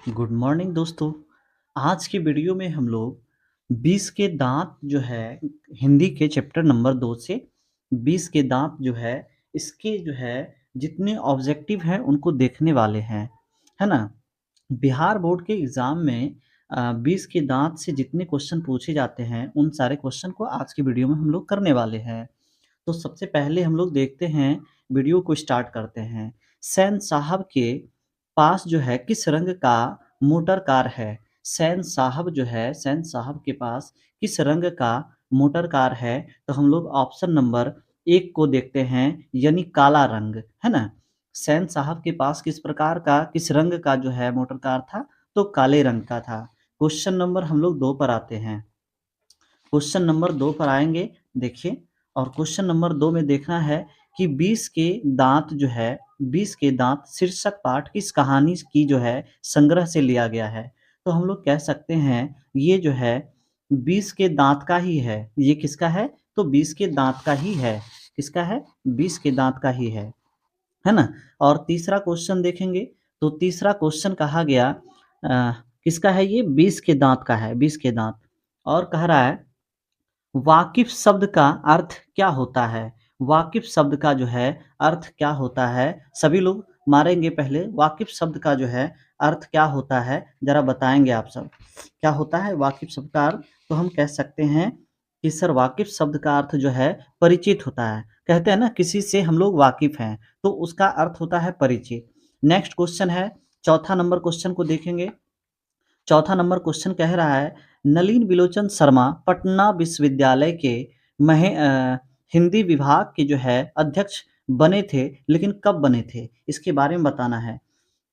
Good morning दोस्तों। आज की वीडियो में हम लोग 20 के दांत जो है हिंदी के चैप्टर नंबर 2 से 20 के दांत जो है इसके जो है जितने ऑब्जेक्टिव हैं उनको देखने वाले हैं, है ना? बिहार बोर्ड के एग्ज़ाम में 20 के दांत से जितने क्वेश्चन पूछे जाते हैं उन सारे क्वेश्चन को आज की वीडियो में हम लोग करने वाले हैं। तो सबसे पहले हम लोग देखते हैं, वीडियो को स्टार्ट करते हैं। सैन साहब के पास जो है किस रंग का मोटर कार है? सैन साहब के पास किस रंग का मोटर कार है? तो हम लोग ऑप्शन नंबर 1 को देखते हैं, यानी काला रंग, है ना? सैन साहब के पास किस रंग का जो है मोटर कार था? तो काले रंग का था। क्वेश्चन नंबर हम लोग 2 पर आते हैं। क्वेश्चन नंबर 2 पर आएँगे, देखिए। और क्वेश्चन नंबर 2 में देखना है कि 20 के दाँत जो है 20 के दाँत शीर्षक पाठ किस कहानी की जो है संग्रह से लिया गया है? तो हम लोग कह सकते हैं ये जो है 20 के दाँत का ही है। ये किसका है? तो 20 के दाँत का ही है। किसका है? 20 के दाँत का ही है ना? और तीसरा क्वेश्चन देखेंगे, तो तीसरा क्वेश्चन कहा गया किसका है ये? 20 के दाँत का है, 20 के दाँत। और कह रहा है वाकिफ़ शब्द का अर्थ क्या होता है? वाकिफ़ शब्द का जो है अर्थ क्या होता है? सभी लोग मारेंगे पहले, वाकिफ़ शब्द का जो है अर्थ क्या होता है? ज़रा बताएँगे आप सब। क्या होता है वाकिफ़ शब्द का अर्थ? तो हम कह सकते हैं कि सर वाकिफ़ शब्द का अर्थ जो है परिचित होता है। कहते हैं ना किसी से हम लोग वाकिफ़ हैं, तो उसका अर्थ होता है परिचित। नेक्स्ट क्वेश्चन है, चौथा नंबर क्वेश्चन को देखेंगे। चौथा नंबर क्वेश्चन कह रहा है नलिन बिलोचन शर्मा पटना विश्वविद्यालय के हिंदी विभाग के जो है अध्यक्ष बने थे, लेकिन कब बने थे? इसके बारे में बताना है।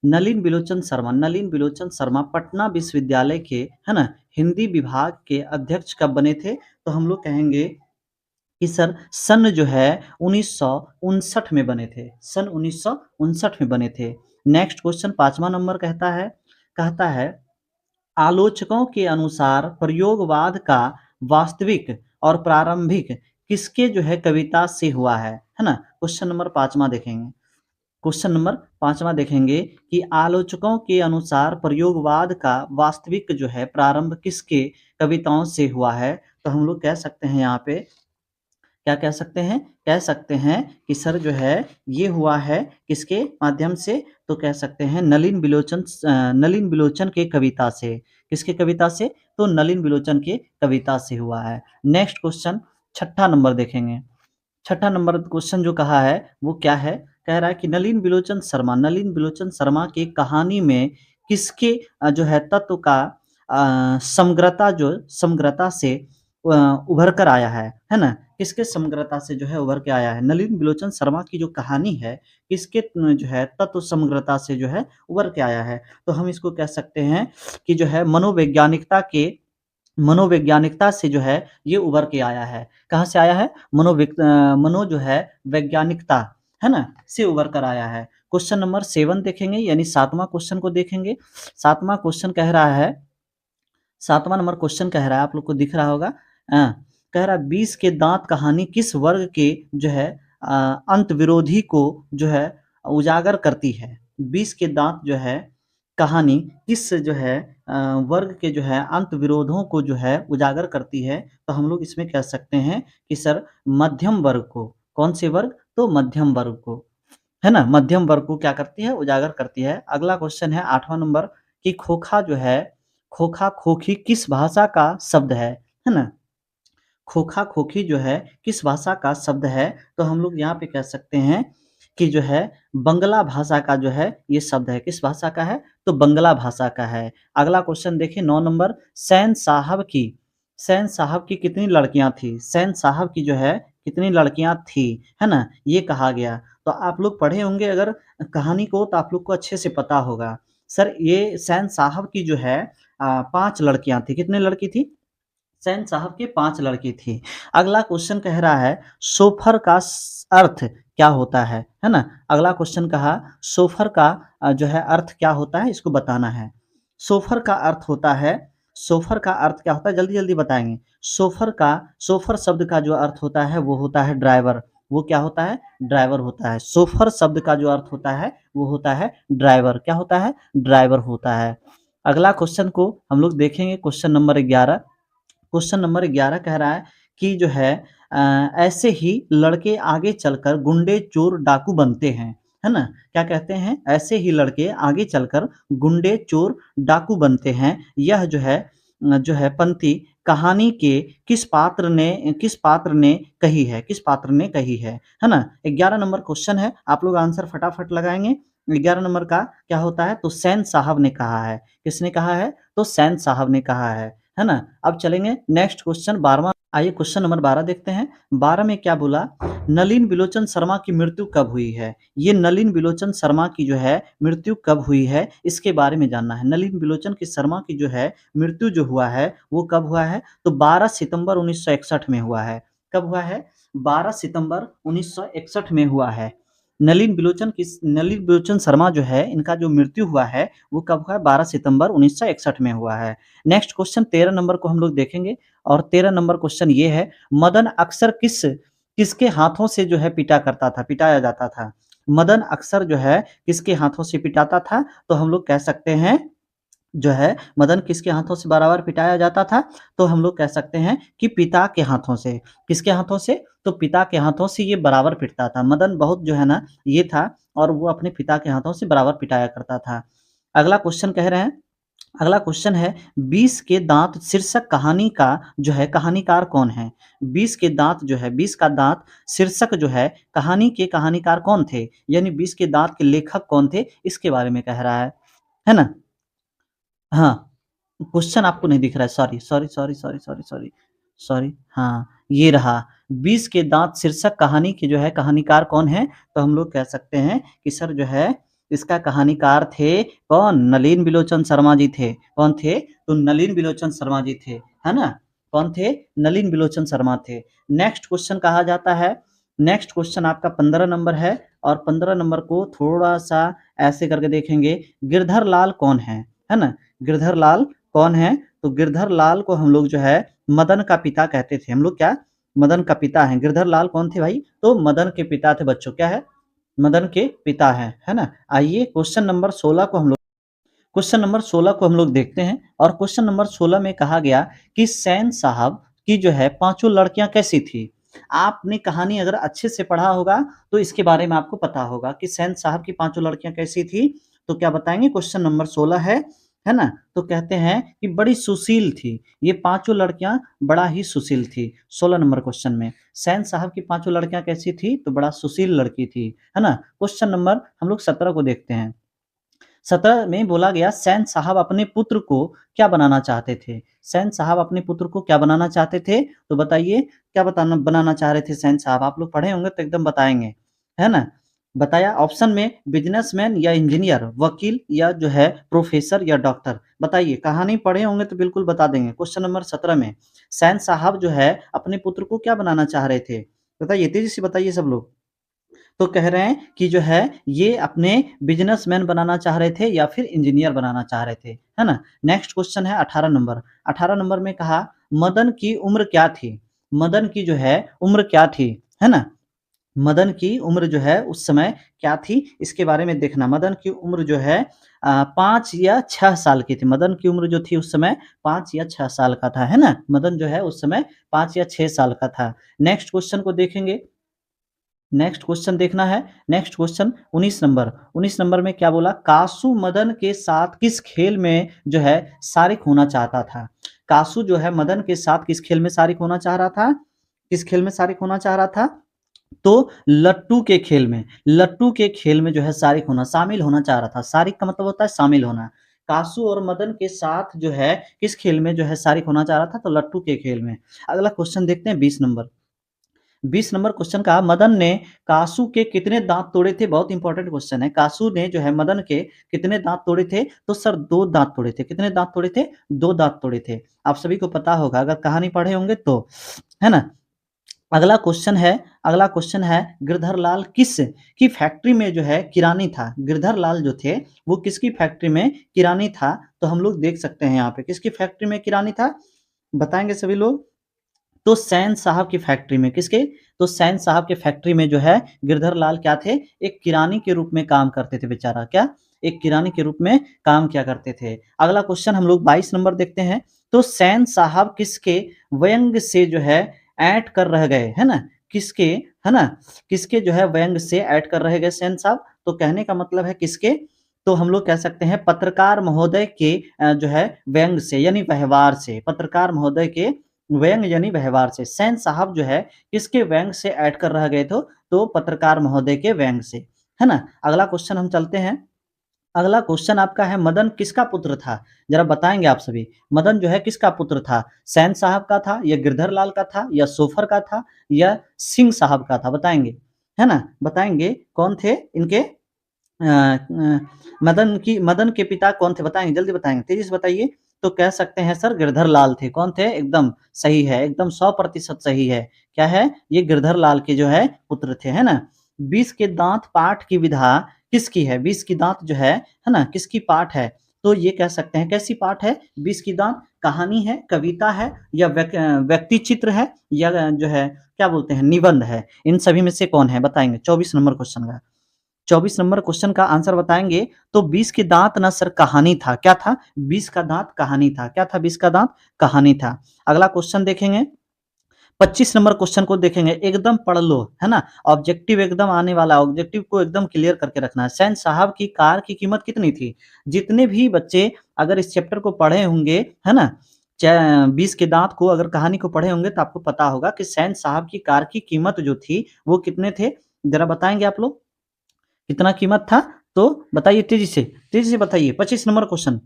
नलिन बिलोचन शर्मा पटना विश्वविद्यालय के, है ना, हिंदी विभाग के अध्यक्ष कब बने थे? तो हम लोग कहेंगे कि सर सन जो है 1959 में बने थे। सन 1959 में बने थे। नेक्स्ट क्वेश्चन 5वां नंबर कहता है आलोचकों के अनुसार प्रयोगवाद का वास्तविक और प्रारंभिक किसके जो है कविता से हुआ है ना? क्वेश्चन नंबर 5वां देखेंगे। क्वेश्चन नंबर 5वां देखेंगे कि आलोचकों के अनुसार प्रयोगवाद का वास्तविक जो है प्रारंभ किसके कविताओं से हुआ है? तो हम लोग कह सकते हैं यहाँ पे, क्या कह सकते हैं? कह सकते हैं कि सर जो है ये हुआ है किसके माध्यम से? तो कह सकते हैं नलिन बिलोचन के कविता से। किसके कविता से? तो नलिन बिलोचन के कविता से हुआ है। नेक्स्ट क्वेश्चन छठा नंबर देखेंगे। छठा नंबर क्वेश्चन जो कहा है वो क्या है? कह रहा है कि नलिन बिलोचन शर्मा की कहानी में किसके जो है तत्व का समग्रता से उभर कर आया है ना? किसके समग्रता से जो है उभर के आया है? नलिन बिलोचन शर्मा की जो कहानी है, किसके जो है तत्व समग्रता से जो है उभर के आया है? तो हम इसको कह सकते हैं कि जो है मनोवैज्ञानिकता से जो है ये उभर के आया है। कहाँ से आया है? मनो जो है वैज्ञानिकता, है ना? से उभर कर आया है। क्वेश्चन नंबर 7 देखेंगे, यानी 7वां क्वेश्चन को देखेंगे। 7वां क्वेश्चन कह रहा है 7वां नंबर क्वेश्चन कह रहा है, आप लोग को दिख रहा होगा। कह रहा है 20 के दाँत कहानी किस वर्ग के जो है अंत विरोधी को जो है उजागर करती है? 20 के दाँत जो है कहानी किस जो है वर्ग के जो है अंत विरोधों को जो है उजागर करती है? तो हम लोग इसमें कह सकते हैं कि सर मध्यम वर्ग को। कौन से वर्ग? तो मध्यम वर्ग को, है ना? मध्यम वर्ग को क्या करती है? उजागर करती है। अगला क्वेश्चन है 8वां नंबर कि खोखा खोखी किस भाषा का शब्द है ना? खोखा खोखी जो है किस भाषा का शब्द है? तो हम लोग यहाँ पे कह सकते हैं कि जो है बंगला भाषा का जो है ये शब्द है। किस भाषा का है? तो बंगला भाषा का है। अगला क्वेश्चन देखिए 9 नंबर सैन साहब की कितनी लड़कियाँ थी? सैन साहब की जो है कितनी लड़कियाँ थी, है ना? ये कहा गया। तो आप लोग पढ़े होंगे अगर कहानी को, तो आप लोग को अच्छे से पता होगा। सर ये सैन साहब की जो है 5 लड़कियाँ थी। कितने लड़की थी? सैन साहब की 5 लड़की थी। अगला क्वेश्चन कह रहा है सोफर का अर्थ क्या होता है ना? अगला क्वेश्चन कहा सोफर का जो है अर्थ क्या होता है, इसको बताना है। सोफर का अर्थ होता है सोफर का अर्थ क्या होता है? जल्दी-जल्दी बताएँगे। सोफर शब्द का जो अर्थ होता है वो होता है ड्राइवर। वो क्या होता है? ड्राइवर होता है। सोफर शब्द का जो अर्थ होता है वो होता है ड्राइवर। क्या होता है? ड्राइवर होता है। अगला क्वेश्चन को हम लोग देखेंगे, क्वेश्चन नंबर 11। क्वेश्चन नंबर 11 कह रहा है कि जो है ऐसे ही लड़के आगे चलकर गुंडे, चोर, डाकू बनते हैं, है ना? क्या कहते हैं? ऐसे ही लड़के आगे चलकर गुंडे, चोर, डाकू बनते हैं। यह जो है पंक्ति कहानी के किस पात्र ने कही है? किस पात्र ने कही है ना? 11 नंबर क्वेश्चन है, आप लोग आंसर फटाफट लगाएँगे। 11 नंबर का क्या होता है? तो सैन साहब ने कहा है। किसने कहा है? तो सैन साहब ने कहा है ना? अब चलेंगे नेक्स्ट क्वेश्चन 12वां। आइए क्वेश्चन नंबर 12 देखते हैं। 12 में क्या बोला? नलिन बिलोचन शर्मा की मृत्यु कब हुई है? ये नलिन बिलोचन शर्मा की जो है मृत्यु कब हुई है, इसके बारे में जानना है। नलिन बिलोचन की शर्मा की जो है मृत्यु जो हुआ है, वो कब हुआ है? तो 12 सितंबर 1961 में हुआ है। कब हुआ है? 12 सितंबर 1961 में हुआ है। नलिन बिलोचन शर्मा जो है, इनका जो मृत्यु हुआ है, वो कब हुआ है? 12 सितंबर 1961 में हुआ है। नेक्स्ट क्वेश्चन 13 नंबर को हम लोग देखेंगे और 13 नंबर क्वेश्चन ये है, मदन अक्सर किसके हाथों से जो है पिटाया जाता था? मदन अक्सर जो है किसके हाथों से पिटाता था? तो हम लोग कह सकते हैं जो है मदन किसके हाथों से बार-बार पिटाया जाता था? तो हम लोग कह सकते हैं कि पिता के हाथों से। किसके हाथों से? तो पिता के हाथों से ये बराबर पिटता था। मदन बहुत जो है ना ये था और वो अपने पिता के हाथों से बराबर पिटाया करता था। अगला क्वेश्चन कह रहे हैं, अगला क्वेश्चन है 20 के दाँत शीर्षक कहानी का जो है कहानीकार कौन है? 20 के दाँत जो है 20 का दाँत शीर्षक जो है कहानी के कहानीकार कौन थे? यानी 20 के दाँत के लेखक कौन थे? इसके बारे में कह रहा है ना? हाँ, क्वेश्चन आपको नहीं दिख रहा है, सॉरी, हाँ, ये रहा। 20 के दाँत शीर्षक कहानी के जो है कहानीकार कौन है? तो हम लोग कह सकते हैं कि सर जो है इसका कहानीकार थे कौन? नलिन बिलोचन शर्मा जी थे। कौन थे? तो नलिन बिलोचन शर्मा जी थे, है ना? कौन थे? नलिन बिलोचन शर्मा थे। नेक्स्ट क्वेश्चन कहा जाता है, नेक्स्ट क्वेश्चन आपका 15 नंबर है और 15 नंबर को थोड़ा-सा ऐसे करके देखेंगे, गिरधर लाल कौन है ना? गिरधर लाल कौन है? तो गिरधर लाल को हम लोग जो है मदन का पिता कहते थे। हम लोग क्या? मदन का पिता हैं। गिरधर लाल कौन थे भाई? तो मदन के पिता थे बच्चों। क्या है? मदन के पिता हैं, है ना? आइए क्वेश्चन नंबर 16 को हम लोग देखते हैं और क्वेश्चन नंबर 16 में कहा गया कि सैन साहब की जो है पाँचों लड़कियाँ कैसी थी? आपने कहानी अगर अच्छे से पढ़ा होगा तो इसके बारे में आपको पता होगा कि सैन साहब की पाँचों लड़कियाँ कैसी थी? तो क्या बताएँगे? क्वेश्चन नंबर 16 है ना? तो कहते हैं कि बड़ी सुशील थी। ये पाँचों लड़कियाँ बड़ा ही सुशील थी। 16 नंबर क्वेश्चन में सैन साहब की पाँचों लड़कियाँ कैसी थी? तो बड़ा सुशील लड़की थी, है ना? क्वेश्चन नंबर हम लोग 17 को देखते हैं। 17 में बोला गया सैन साहब अपने पुत्र को क्या बनाना चाहते थे? सैन साहब अपने पुत्र को क्या बनाना चाहते थे? तो बताइए क्या बनाना चाह रहे थे सैन साहब? आप लोग पढ़े होंगे तो एकदम बताएँगे, है ना? बताया ऑप्शन में बिज़नेसमैन या इंजीनियर, वकील या जो है प्रोफ़ेसर या डॉक्टर। बताइए कहानी पढ़े होंगे तो बिल्कुल बता देंगे। क्वेश्चन नंबर 17 में सैन साहब जो है अपने पुत्र को क्या बनाना चाह रहे थे? बताइए तेज़ी से बताइए सब लोग। तो कह रहे हैं कि जो है ये अपने बिज़नेसमैन बनाना चाह रहे थे या फिर इंजीनियर बनाना चाह रहे थे, है ना? नेक्स्ट क्वेश्चन है 18 नंबर। 18 नंबर में कहा मदन की उम्र क्या थी? मदन की जो है उम्र क्या थी? है ना? मदन की उम्र जो है उस समय क्या थी? इसके बारे में देखना। मदन की उम्र जो है 5 या 6 साल की थी। मदन की उम्र जो थी उस समय 5 या 6 साल का था, है ना? मदन जो है उस समय 5 या 6 साल का था। नेक्स्ट क्वेश्चन को देखेंगे। नेक्स्ट क्वेश्चन देखना है। Next question 19 number. 19 नंबर में क्या बोला? कासू मदन के साथ किस खेल में जो है शारिक होना चाहता था? कासू जो है मदन के साथ किस खेल में शारिक होना चाह रहा था? किस खेल में शारिक होना चाह रहा था? तो लट्टू के खेल में। लट्टू के खेल में जो है शारिक होना, शामिल होना चाह रहा था। शारिक का मतलब होता है शामिल होना। कासू और मदन के साथ जो है किस खेल में जो है शारिक होना चाह रहा था? तो लट्टू के खेल में। अगला क्वेश्चन देखते हैं 20 नंबर। 20 नंबर क्वेश्चन का मदन ने कासू के कितने दांत तोड़े थे? बहुत इंपॉर्टेंट क्वेश्चन है। कासू ने जो है मदन के कितने दांत तोड़े थे? तो सर 2 दांत तोड़े थे। कितने दांत तोड़े थे? 2 दांत तोड़े थे। आप सभी को पता होगा अगर कहानी पढ़े होंगे तो, है ना? अगला क्वेश्चन है गिरधर लाल किस की फैक्ट्री में जो है किरानी था? गिरधर लाल जो थे वो किसकी फैक्ट्री में किरानी था? तो हम लोग देख सकते हैं यहाँ पे किसकी फैक्ट्री में किरानी था? बताएँगे सभी लोग? तो सैन साहब की फैक्ट्री में। किसके? तो सैन साहब के फैक्ट्री में जो है गिरधर लाल क्या थे? एक किरानी के रूप में काम करते थे बेचारा। क्या? एक किरानी के रूप में काम किया करते थे। अगला क्वेश्चन हम लोग 22 नंबर देखते हैं। तो सैन साहब किसके व्यंग से जो है ऐंठ कर रह गए, है ना? किसके, है ना? किसके जो है व्यंग से ऐंठ कर रह गए सैन साहब? तो कहने का मतलब है किसके? तो हम लोग कह सकते हैं पत्रकार महोदय के जो है व्यंग से यानी व्यवहार से, पत्रकार महोदय के व्यंग यानी व्यवहार से। सैन साहब जो है किसके व्यंग से ऐड कर रह गए तो पत्रकार महोदय के व्यंग से, है ना? अगला क्वेश्चन हम चलते हैं। अगला क्वेश्चन आपका है मदन किसका पुत्र था? जरा बताएंगे आप सभी। मदन जो है किसका पुत्र था? सैन साहब का था या गिरधर लाल का था या सोफर का था या सिंह साहब का था? बताएंगे, है ना? बताएंगे कौन थे इनके मदन के पिता कौन थे? बताएंगे, जल्दी बताएंगे, तेजी से बताइए। तो कह सकते हैं सर गिरधर लाल थे। कौन थे? एकदम सही है, एकदम 100% सही है। क्या है? ये गिरधर लाल के जो है पुत्र थे, है ना? 20 के दांत पाठ की विधा किसकी है? 20 की दांत जो है ना? किसकी पाठ है? तो ये कह सकते हैं कैसी पाठ है? 20 की दांत कहानी है, कविता है या व्यक्ति चित्र है या जो है क्या बोलते हैं निबंध है? इन सभी में से कौन है? बताएंगे 24 नंबर क्वेश्चन का। 24 नंबर क्वेश्चन का आंसर बताएंगे। तो 20 के दांत ना सर कहानी था। क्या था? 20 का दांत कहानी था। क्या था? 20 का दांत कहानी था। अगला क्वेश्चन देखेंगे। 25 नंबर क्वेश्चन को देखेंगे, एकदम पढ़ लो, है ना? ऑब्जेक्टिव एकदम आने वाला, ऑब्जेक्टिव को एकदम क्लियर करके रखना है। सैन साहब की कार की कीमत कितनी थी? जितने भी बच्चे अगर इस चैप्टर को पढ़े होंगे, है ना? 20 के दांत को अगर कहानी को पढ़े होंगे तो आपको पता होगा कि सैन साहब की कार की कीमत जो थी वो कितने थे? जरा बताएंगे आप लोग। कितना कीमत था? तो बताइए तेजी से बताइए। 25 नंबर क्वेश्चन,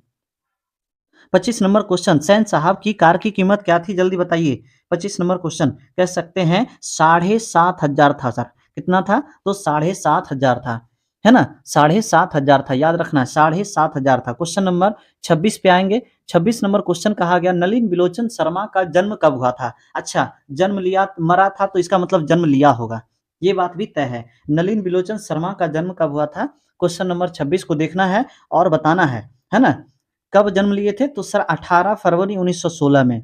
25 नंबर क्वेश्चन, सैन साहब की कार की कीमत क्या थी? जल्दी बताइए। 25 नंबर क्वेश्चन कह सकते हैं 7,500 था सर। कितना था? तो 7,500 था, है ना? 7,500 था, याद रखना है 7,500 था। क्वेश्चन नंबर 26 पे आएंगे। 26 नंबर क्वेश्चन कहा गया नलिन बिलोचन शर्मा का जन्म कब हुआ था? अच्छा, जन्म लिया, मरा था तो इसका मतलब जन्म लिया होगा, ये बात भी तय है। नलिन बिलोचन शर्मा का जन्म कब हुआ था? क्वेश्चन नंबर 26 को देखना है और बताना है ना? कब जन्म लिए थे? तो सर 18 फरवरी 1916 में।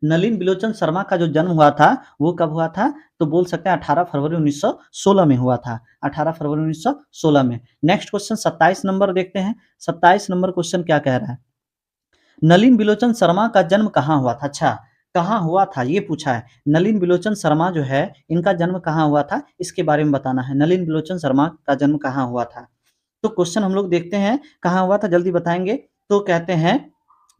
नलिन बिलोचन शर्मा का जो जन्म हुआ था वो कब हुआ था? तो बोल सकते हैं 18 फरवरी 1916 में हुआ था। 18 फरवरी 1916 में। नेक्स्ट क्वेश्चन 27 नंबर देखते हैं। 27 नंबर क्वेश्चन क्या कह रहा है? नलिन बिलोचन शर्मा का जन्म कहाँ हुआ था? अच्छा, कहाँ हुआ था ये पूछा है। नलिन बिलोचन शर्मा जो है इनका जन्म कहाँ हुआ था इसके बारे में बताना है। नलिन बिलोचन शर्मा का जन्म कहाँ हुआ था? तो क्वेश्चन हम लोग देखते हैं कहाँ हुआ था, जल्दी बताएंगे। तो कहते हैं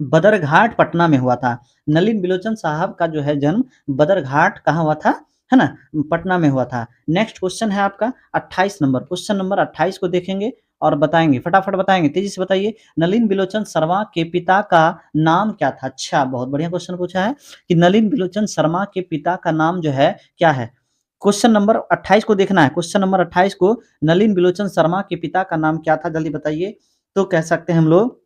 बदरघाट पटना में हुआ था। नलिन बिलोचन साहब का जो है जन्म बदरघाट कहाँ हुआ था? है ना? पटना में हुआ था। नेक्स्ट क्वेश्चन है आपका 28 नंबर। क्वेश्चन नंबर 28 को देखेंगे और बताएंगे, फटाफट बताएंगे, तेजी से बताइए। नलिन बिलोचन शर्मा के पिता का नाम क्या था? अच्छा, बहुत बढ़िया क्वेश्चन पूछा है कि नलिन बिलोचन शर्मा के पिता का नाम जो है क्या है? क्वेश्चन नंबर 28 को देखना है। क्वेश्चन नंबर 28 को, नलिन बिलोचन शर्मा के पिता का नाम क्या था? जल्दी बताइए। तो कह सकते हैं हम लोग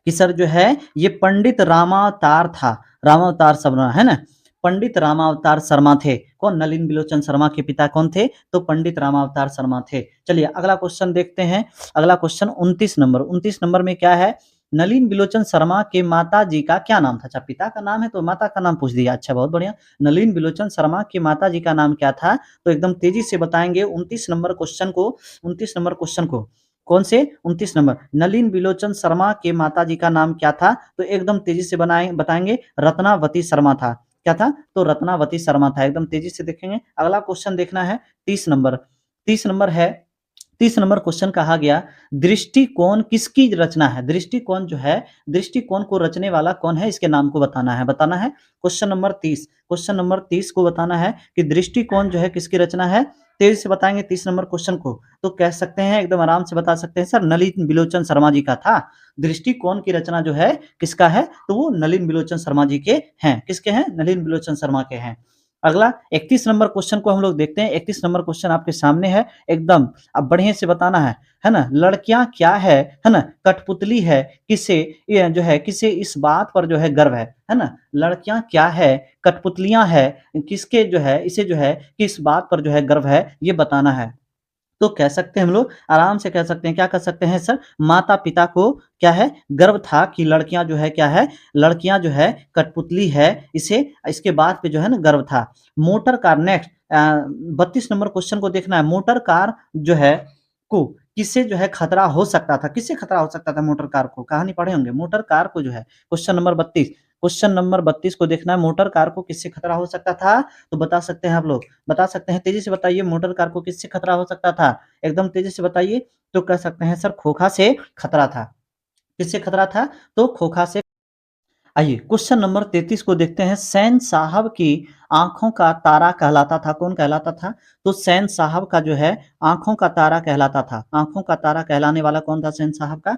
कि सर जो है ये पंडित रामावतार था। रामावतार शर्मा, है ना? पंडित रामावतार शर्मा थे। कौन? नलिन बिलोचन शर्मा के पिता कौन थे? तो पंडित रामावतार शर्मा थे। चलिए अगला क्वेश्चन देखते हैं। अगला क्वेश्चन 29 नंबर। 29 नंबर में क्या है? नलिन बिलोचन शर्मा के माता जी का क्या नाम था? अच्छा, पिता का नाम है तो माता का नाम पूछ दिया। अच्छा, बहुत बढ़िया। नलिन बिलोचन शर्मा के माता जी का नाम क्या था? तो एकदम तेजी से बताएंगे 29 नंबर क्वेश्चन को। 29 नंबर क्वेश्चन को कौन से? 29 नंबर। नलिन बिलोचन शर्मा के माताजी का नाम क्या था? तो एकदम तेजी से बताएंगे रत्नावती शर्मा था। क्या था? तो रत्नावती शर्मा था। एकदम तेजी से देखेंगे। अगला क्वेश्चन देखना है 30 नंबर। 30 नंबर है, 30 नंबर क्वेश्चन कहा गया दृष्टिकोण किसकी रचना है? दृष्टिकोण जो है, दृष्टिकोण को रचने वाला कौन है इसके नाम को बताना है। बताना है क्वेश्चन नंबर 30। क्वेश्चन नंबर 30 को बताना है कि दृष्टिकोण जो है किसकी रचना है। तेजी से बताएंगे 30 नंबर क्वेश्चन को। तो कह सकते हैं एकदम आराम से बता सकते हैं सर नलिन बिलोचन शर्मा जी का था। दृष्टिकोण की रचना जो है किसका है? तो वो नलिन बिलोचन शर्मा जी के हैं। किसके हैं? नलिन बिलोचन शर्मा के हैं। अगला 31 नंबर क्वेश्चन को हम लोग देखते हैं। 31 नंबर क्वेश्चन आपके सामने है एकदम, अब बढ़िया से बताना है ना? लड़कियां क्या है ना? कठपुतली है, किसे ये जो है किसे इस बात पर जो है गर्व है ना? लड़कियां क्या है, कठपुतलियां है, किसके जो है इसे जो है किस बात पर जो है गर्व है ये बताना है। तो कह सकते हैं हम लोग आराम से कह सकते हैं, क्या कह सकते हैं सर? माता पिता को क्या है गर्व था कि लड़कियां जो है क्या है, लड़कियां जो है कठपुतली है, इसे इसके बाद पे जो है ना गर्व था। Motor car next 32 number question को देखना है। मोटर कार जो है को किसे जो है खतरा हो सकता था, किससे खतरा हो सकता था मोटर कार को? कहानी पढ़े होंगे। मोटर कार को जो है क्वेश्चन नंबर 32 को देखना है, मोटर कार को किससे खतरा हो सकता था? तो बता सकते हैं आप लोग, बता सकते हैं, तेज़ी से बताइए मोटर कार को किससे खतरा हो सकता था? एकदम तेज़ी से बताइए, तो कह सकते हैं सर खोखा से खतरा था। किससे खतरा था? तो खोखा से। आइए क्वेश्चन नंबर 33 को देखते हैं। सैन साहब की आँखों का तारा कहलाता था, कौन कहलाता था? तो सैन साहब का जो है आँखों का तारा कहलाता था। आँखों का तारा कहलाने वाला कौन था सैन साहब का?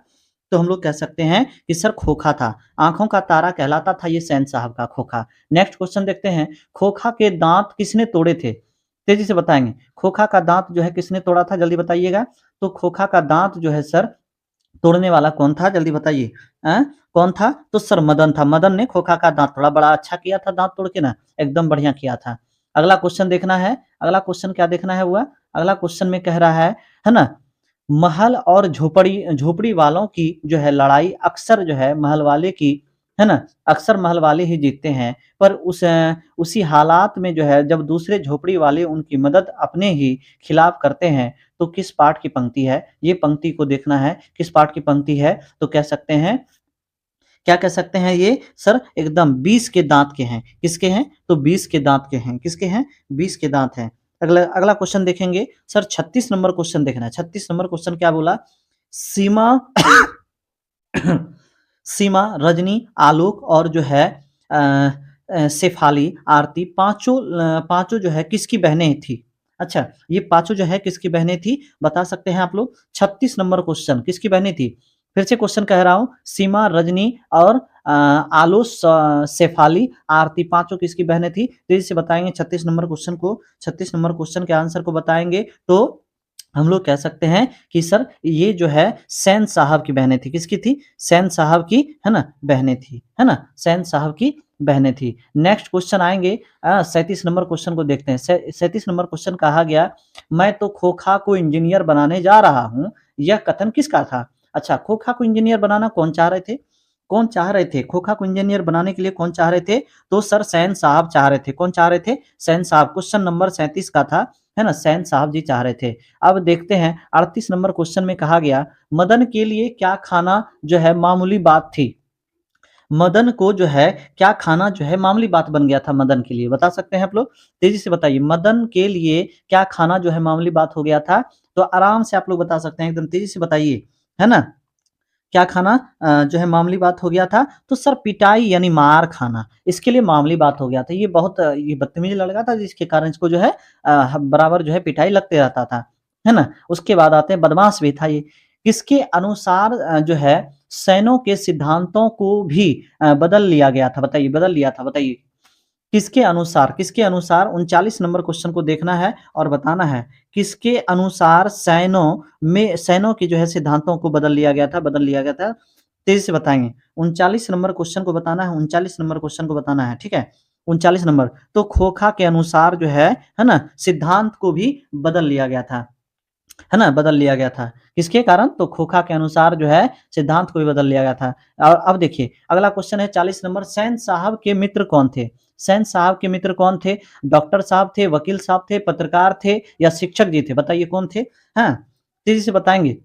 तो हम लोग कह सकते हैं कि सर खोखा था। आँखों का तारा कहलाता था ये सैन साहब का खोखा। नेक्स्ट क्वेश्चन देखते हैं। खोखा के दाँत किसने तोड़े थे? तेज़ी से बताएँगे। खोखा का दाँत जो है किसने तोड़ा था? जल्दी बताइएगा। तो खोखा का दाँत जो है सर तोड़ने वाला कौन था? जल्दी बताइए। कौन था? तो सर मदन था। मदन ने खोखा का दाँत तोड़ा। बड़ा अच्छा किया था दाँत तोड़ के ना, एकदम बढ़िया किया था। अगला क्वेश्चन देखना है। अगला क्वेश्चन क्या देखना है हुआ? अगला क्वेश्चन में कह रहा है ना? महल और झोपड़ी झोपड़ी वालों की जो है लड़ाई अक्सर जो है महल वाले की, है ना? अक्सर महल वाले ही जीतते हैं। पर उसी हालात में जो है जब दूसरे झोपड़ी वाले उनकी मदद अपने ही खिलाफ करते हैं, तो किस पाठ की पंक्ति है? ये पंक्ति को देखना है, किस पाठ की पंक्ति है? तो कह सकते हैं, क्या कह सकते हैं ये? सर एकदम 20 के दाँत के हैं। किसके हैं? तो 20 के दाँत के हैं। किसके हैं? 20 के दाँत हैं। अगला अगला क्वेश्चन देखेंगे। सर 36 नंबर क्वेश्चन देखना है। 36 नंबर क्वेश्चन क्या बोला? सीमा सीमा, रजनी, आलोक और जो है शेफाली, आरती पाँचों जो है किसकी बहनें थी? अच्छा, ये पाँचों जो है किसकी बहनें थी? बता सकते हैं आप लोग। 36 नंबर क्वेश्चन किसकी बहनें थी? फिर से क्वेश्चन कह रहा हूँ, सीमा, रजनी और आलो, शेफाली, आरती पाँचों किसकी बहनें थी? तेज़ी से बताएँगे 36 नंबर क्वेश्चन को। 36 नंबर क्वेश्चन के आंसर को बताएँगे तो हम लोग कह सकते हैं कि सर ये जो है सैन साहब की बहनें थी। किसकी थी? सैन साहब की, है ना, बहनें थी, है ना? सैन साहब की बहनें थी। नेक्स्ट क्वेश्चन आएँगे 37 नंबर क्वेश्चन को देखते हैं। 37 नंबर क्वेश्चन कहा गया, मैं तो खोखा को इंजीनियर बनाने जा रहा हूँ, यह कथन किसका था? अच्छा, खोखा को इंजीनियर बनाना कौन चाह रहे थे? कौन चाह रहे थे? खोखा को इंजीनियर बनाने के लिए कौन चाह रहे थे? तो सर सैन साहब चाह रहे थे। कौन चाह रहे थे? सैन साहब। क्वेश्चन नंबर 37 का था, है ना? सैन साहब जी चाह रहे थे। अब देखते हैं 38 नंबर क्वेश्चन में कहा गया, मदन के लिए क्या खाना जो है मामूली बात थी? मदन को जो है क्या खाना जो है मामूली बात बन गया था मदन के लिए? बता सकते हैं आप लोग? तेज़ी से बताइए, मदन के लिए क्या खाना जो है मामूली बात हो गया था? तो आराम से आप लोग बता सकते हैं, एकदम तेज़ी से बताइए, है ना? क्या खाना जो है मामूली बात हो गया था? तो सर पिटाई यानी मार खाना, इसके लिए मामूली बात हो गया था। ये बहुत ये बदतमीज़ लड़का था जिसके कारण इसको जो है बराबर जो है पिटाई लगते रहता था, है ना? उसके बाद आते हैं बदमाश भी था ये। किसके अनुसार जो है सैनों के सिद्धांतों को भी बदल लिया गया था? बताइए, बदल लिया था, बताइए। किसके अनुसार 39 नंबर क्वेश्चन को देखना है और बताना है, किसके अनुसार सैनों की जो है सिद्धांतों को बदल लिया गया था, बदल लिया गया था? तेज़ी से बताएँगे। 39 नंबर क्वेश्चन को बताना है, 39 नंबर क्वेश्चन को बताना है, ठीक है? 39 नंबर, तो खोखा के अनुसार जो है ना? सिद्धांत को भी बदल लिया गया था। है ना? बदल लिया गया था। किसके कारण? तो खोखा के अनुसार जो है सिद्धांत को भी बदल लिया गया था। और अब देखिए अगला क्वेश्चन है 40 नंबर, सैन साहब के मित्र कौन थे? सैन साहब के मित्र कौन थे? डॉक्टर साहब थे, वकील साहब थे, पत्रकार थे या शिक्षक जी थे? बताइए कौन थे? हाँ, तेज़ी से बताएँगे।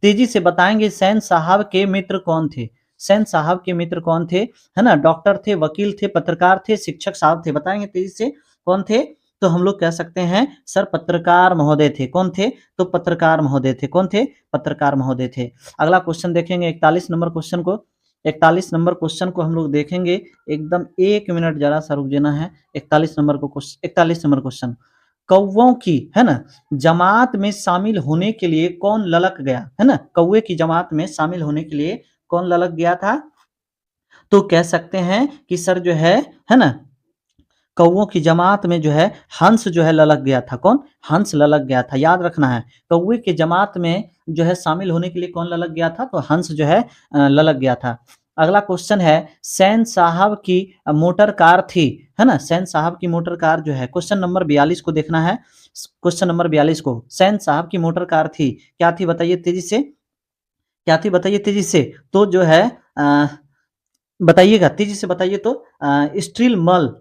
तेज़ी से बताएँगे सैन साहब के मित्र कौन थे? सैन साहब के मित्र कौन थे? है ना? डॉक्टर थे, वकील थे, पत्रकार थे, शिक्षक साहब थे। बताएँगे तेज़ी से कौन थे? तो हम लोग कह सकते हैं सर पत्रकार महोदय थे। कौन थे? तो पत्रकार महोदय थे। कौन थे? पत्रकार महोदय थे। अगला क्वेश्चन देखेंगे 41 नंबर क्वेश्चन को। 41 नंबर क्वेश्चन को हम लोग देखेंगे, एकदम 1 मिनट ज़रा-सा रुक जाना है। 41 नंबर क्वेश्चन, कौवों की, है ना, जमात में शामिल होने के लिए कौन ललक गया? है ना? कौवे की जमात में शामिल होने के लिए कौन ललक गया था? तो कह सकते हैं कि सर जो है ना? कौवों की जमात में जो है हंस जो है ललक गया था। कौन? हंस ललक गया था, याद रखना है। कौवे की जमात में जो है शामिल होने के लिए कौन ललक गया था? तो हंस जो है ललक गया था। अगला क्वेश्चन है, सैन साहब की मोटर कार थी, है ना? सैन साहब की मोटर कार जो है, क्वेश्चन नंबर 42 को देखना है। क्वेश्चन नंबर 42 को, सैन साहब की मोटर कार थी, क्या थी बताइए तेज़ी से? क्या थी बताइए तेज़ी से? तो जो है अ बताइएगा, तेज़ी से बताइए तो स्टील मल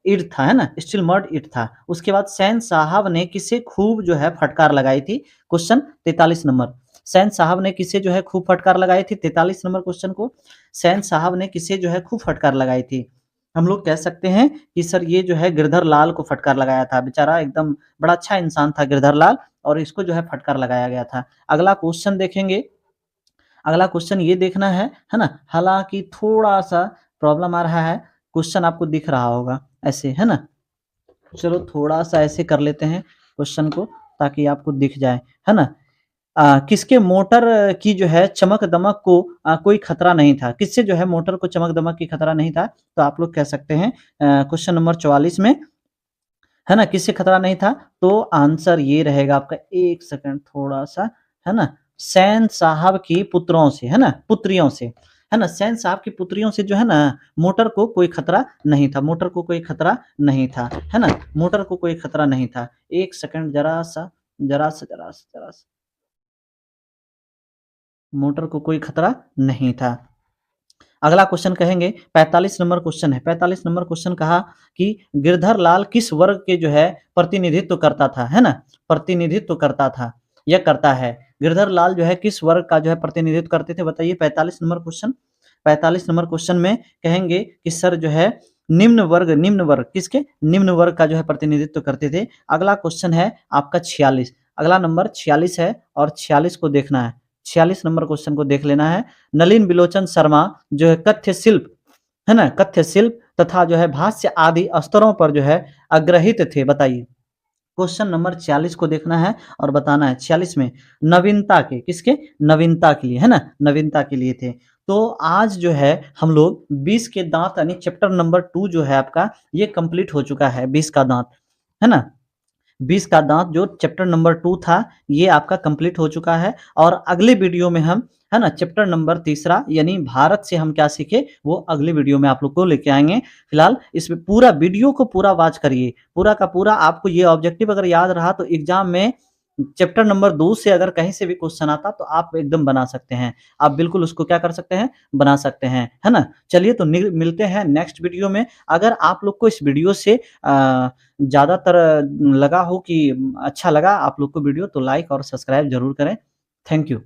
ईंट था, है ना? स्टील मड ईंट था। उसके बाद सैन साहब ने किसे खूब जो है फटकार लगाई थी? Question 43 number. सैन साहब ने किसे जो है खूब फटकार लगाई थी? 43 नंबर क्वेश्चन को सैन साहब ने किसे जो है खूब फटकार लगाई थी? हम लोग कह सकते हैं कि सर ये जो है गिरधर लाल को फटकार लगाया था। बेचारा एकदम बड़ा अच्छा इंसान था गिरधर लाल और इसको जो है फटकार लगाया गया था। अगला क्वेश्चन देखेंगे। अगला क्वेश्चन ये देखना है ना? हालाँकि थोड़ा-सा प्रॉब्लम आ रहा है, क्वेश्चन आपको दिख रहा होगा ऐसे, है ना? चलो थोड़ा-सा ऐसे कर लेते हैं क्वेश्चन को ताकि आपको दिख जाए, है ना? किसके मोटर की जो है चमक-दमक को कोई खतरा नहीं था? किससे जो है मोटर को चमक-दमक की खतरा नहीं था? तो आप लोग कह सकते हैं क्वेश्चन नंबर 44 में, है ना? किससे खतरा नहीं था? तो आंसर ये रहेगा आपका 1 सेकंड थोड़ा-सा, है ना? सैन साहब की पुत्रों से, है ना? पुत्रियों से, है ना? सैन साहब की पुत्रियों से जो है ना, मोटर को कोई खतरा नहीं था, मोटर को कोई खतरा नहीं था, है ना? मोटर को कोई खतरा नहीं था। 1 सेकंड ज़रा-सा मोटर को कोई खतरा नहीं था। अगला क्वेश्चन कहेंगे 45 नंबर क्वेश्चन है। 45 नंबर क्वेश्चन कहा कि गिरधर लाल किस वर्ग के जो है प्रतिनिधित्व करता था, है ना? प्रतिनिधित्व करता था या करता है। गिरधर लाल जो है किस वर्ग का जो है प्रतिनिधित्व करते थे बताइए 45 नंबर क्वेश्चन। 45 नंबर क्वेश्चन में कहेंगे कि सर जो है निम्न वर्ग किसके? निम्न वर्ग का जो है प्रतिनिधित्व करते थे। अगला क्वेश्चन है आपका 46। अगला नंबर 46 है और 46 को देखना है। 46 नंबर क्वेश्चन को देख लेना है। नलिन बिलोचन शर्मा जो है कथ्य शिल्प, है ना? कथ्य शिल्प तथा जो है भाष्य आदि स्तरों पर जो है अग्रहित थे, बताइए। क्वेश्चन नंबर 46 को देखना है और बताना है 46 में नवीनता के किसके? नवीनता के लिए, है ना? नवीनता के लिए थे। तो आज जो है हम लोग 20 के दाँत यानी चैप्टर नंबर 2 जो है आपका ये कंप्लीट हो चुका है 20 का दाँत, है ना? 20 का दाँत जो चैप्टर नंबर 2 था, ये आपका कंप्लीट हो चुका है और अगले वीडियो में हम, है ना, चैप्टर नंबर तीसरा यानी भारत से हम क्या सीखे, वो अगले वीडियो में आप लोग को लेके आएँगे। फिलहाल इसमें पूरा वीडियो को पूरा वॉच करिए, पूरा का पूरा आपको ये ऑब्जेक्टिव अगर याद रहा तो एग्ज़ाम में चैप्टर नंबर 2 से अगर कहीं से भी क्वेश्चन आता तो आप एकदम बना सकते हैं। आप बिल्कुल उसको क्या कर सकते हैं, बना सकते हैं, है ना? चलिए तो मिलते हैं नेक्स्ट वीडियो में। अगर आप लोग को इस वीडियो से ज़्यादातर लगा हो कि अच्छा लगा आप लोग को वीडियो तो लाइक और सब्सक्राइब ज़रूर करें। Thank you.